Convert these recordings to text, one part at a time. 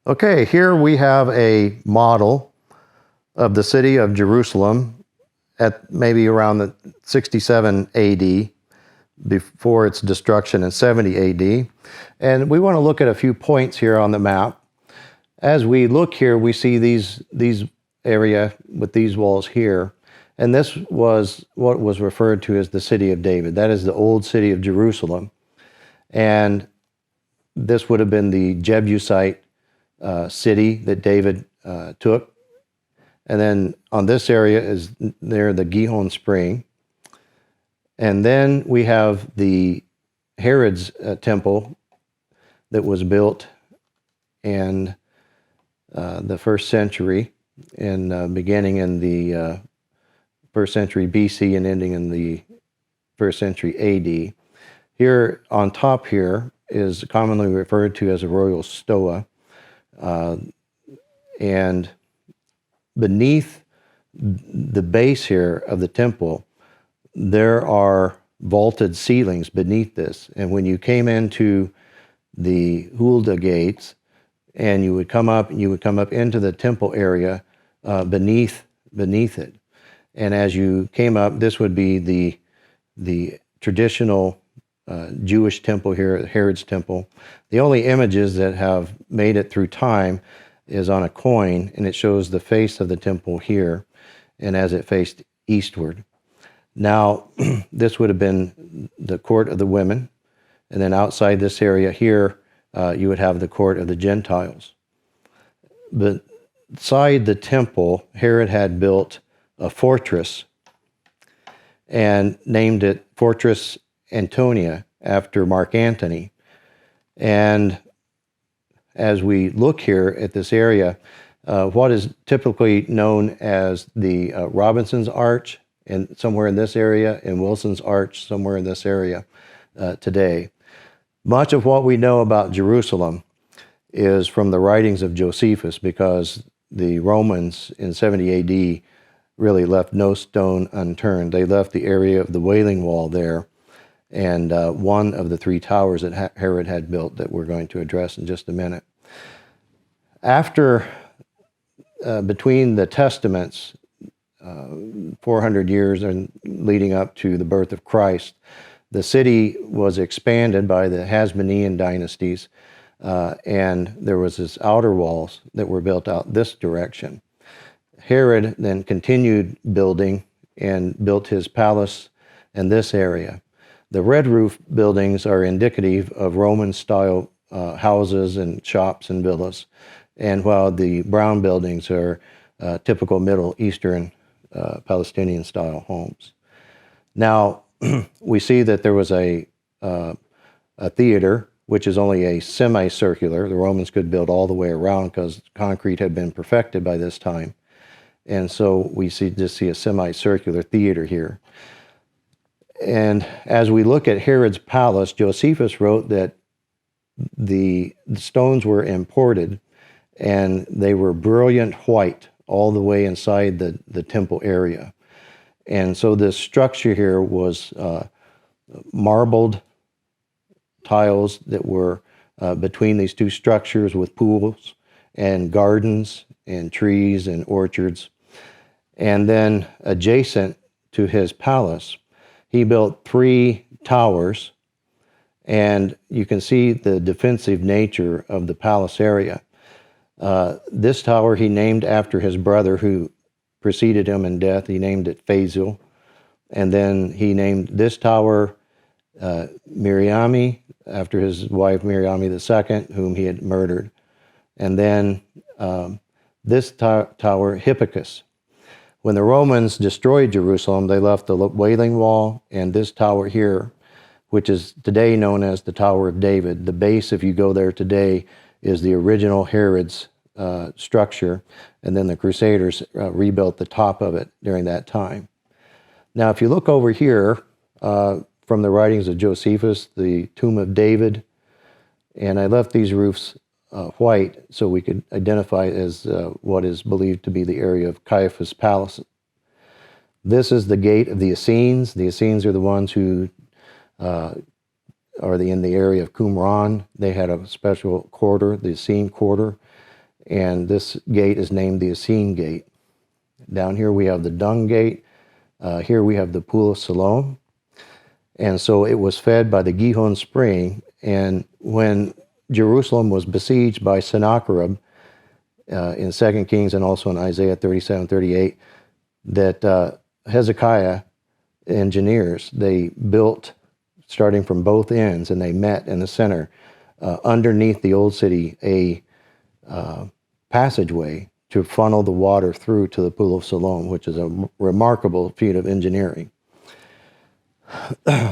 Okay, here we have a model of the city of Jerusalem at maybe around the 67 AD, before its destruction in 70 AD. And we want to look at a few points here on the map. As we look here, we see these area with these walls here. And this was what was referred to as the city of David. That is the old city of Jerusalem. And this would have been the Jebusite city that David took. And then on this area is near the Gihon Spring. And then we have the Herod's temple that was built in the first century, beginning in the first century BC and ending in the first century AD. Here on top here is commonly referred to as a royal stoa. And beneath the base here of the temple, there are vaulted ceilings beneath this. And when you came into the Hulda gates and you would come up into the temple area beneath it. And as you came up, this would be the traditional Jewish temple here, Herod's temple. The only images that have made it through time is on a coin, and it shows the face of the temple here, and as it faced eastward. Now, this would have been the court of the women, and then outside this area here, you would have the court of the Gentiles. But beside the temple, Herod had built a fortress and named it Fortress Antonia after Mark Antony. And as we look here at this area, what is typically known as the Robinson's Arch, and somewhere in this area, and Wilson's Arch somewhere in this area today. Much of what we know about Jerusalem is from the writings of Josephus, because the Romans in 70 AD really left no stone unturned. They left the area of the Wailing Wall there, and one of the three towers that Herod had built that we're going to address in just a minute. After, between the Testaments, 400 years and leading up to the birth of Christ, the city was expanded by the Hasmonean dynasties, and there was this outer walls that were built out this direction. Herod then continued building and built his palace in this area. The red roof buildings are indicative of Roman-style houses and shops and villas, and while the brown buildings are typical Middle Eastern Palestinian-style homes. Now, we see that there was a theater, which is only a semicircular. The Romans could build all the way around because concrete had been perfected by this time. And so we just see a semicircular theater here. And as we look at Herod's palace, Josephus wrote that the stones were imported and they were brilliant white all the way inside the temple area. And so this structure here was marbled tiles that were between these two structures with pools and gardens and trees and orchards. And then adjacent to his palace, he built 3 towers, and you can see the defensive nature of the palace area. This tower he named after his brother who preceded him in death. He named it Phasil. And then he named this tower Miriami, after his wife Miriami II, whom he had murdered. And then this tower, Hippicus. When the Romans destroyed Jerusalem, they left the Wailing Wall and this tower here, which is today known as the Tower of David. The base, if you go there today, is the original Herod's structure, and then the Crusaders rebuilt the top of it during that time. Now, if you look over here, from the writings of Josephus, the Tomb of David, and I left these roofs white so we could identify as what is believed to be the area of Caiaphas' palace. This is the gate of the Essenes. The Essenes are the ones who are in the area of Qumran. They had a special quarter, the Essene quarter. and this gate is named the Essene Gate. Down here we have the Dung Gate. Here we have the Pool of Siloam. And so it was fed by the Gihon Spring. And when Jerusalem was besieged by Sennacherib in 2 Kings and also in Isaiah 37:38, that Hezekiah engineers, they built, starting from both ends, and they met in the center, underneath the old city, a passageway to funnel the water through to the Pool of Siloam, which is a remarkable feat of engineering.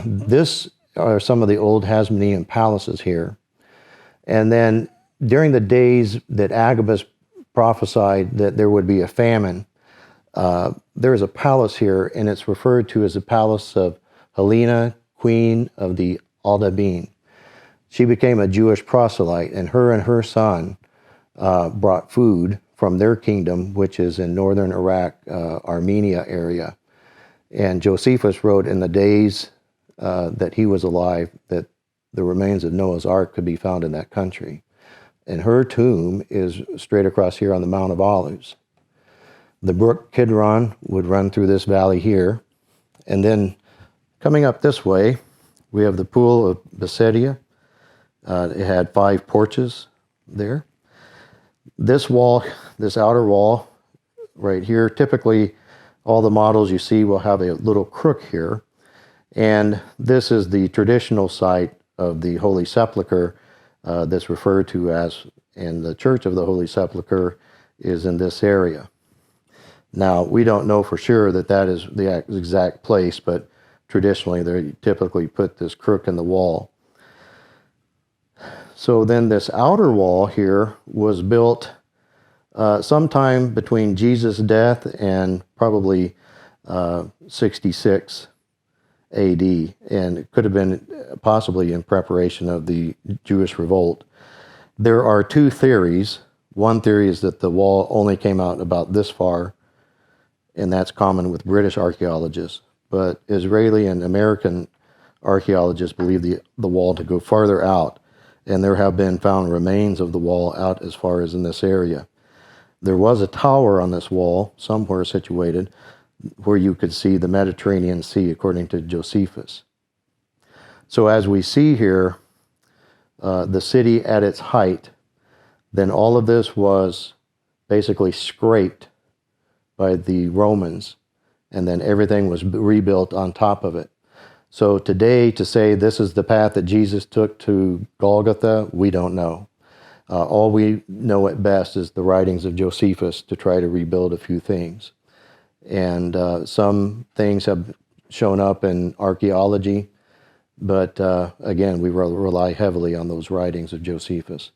This are some of the old Hasmonean palaces here. And then during the days that Agabus prophesied that there would be a famine, there is a palace here, and it's referred to as the palace of Helena, queen of the Aldabine. She became a Jewish proselyte, and her son brought food from their kingdom, which is in northern Iraq, Armenia area. And Josephus wrote in the days that he was alive that the remains of Noah's Ark could be found in that country. And her tomb is straight across here on the Mount of Olives. The brook Kidron would run through this valley here. And then coming up this way, we have the Pool of Bethsaida. It had 5 porches there. This wall, this outer wall right here, typically all the models you see will have a little crook here. And this is the traditional site of the Holy Sepulchre that's referred to as, and the Church of the Holy Sepulchre is in this area. Now, we don't know for sure that that is the exact place, but traditionally they typically put this crook in the wall. So then this outer wall here was built sometime between Jesus' death and probably 66 AD, and it could have been possibly in preparation of the Jewish revolt. There are 2 theories. One theory is that the wall only came out about this far, and that's common with British archaeologists. But Israeli and American archaeologists believe the wall to go farther out, and there have been found remains of the wall out as far as in this area. There was a tower on this wall, somewhere situated, where you could see the Mediterranean Sea, according to Josephus. So as we see here, the city at its height, then all of this was basically scraped by the Romans, and then everything was rebuilt on top of it. So today, to say this is the path that Jesus took to Golgotha, we don't know. All we know at best is the writings of Josephus to try to rebuild a few things. And some things have shown up in archaeology, but again, we rely heavily on those writings of Josephus.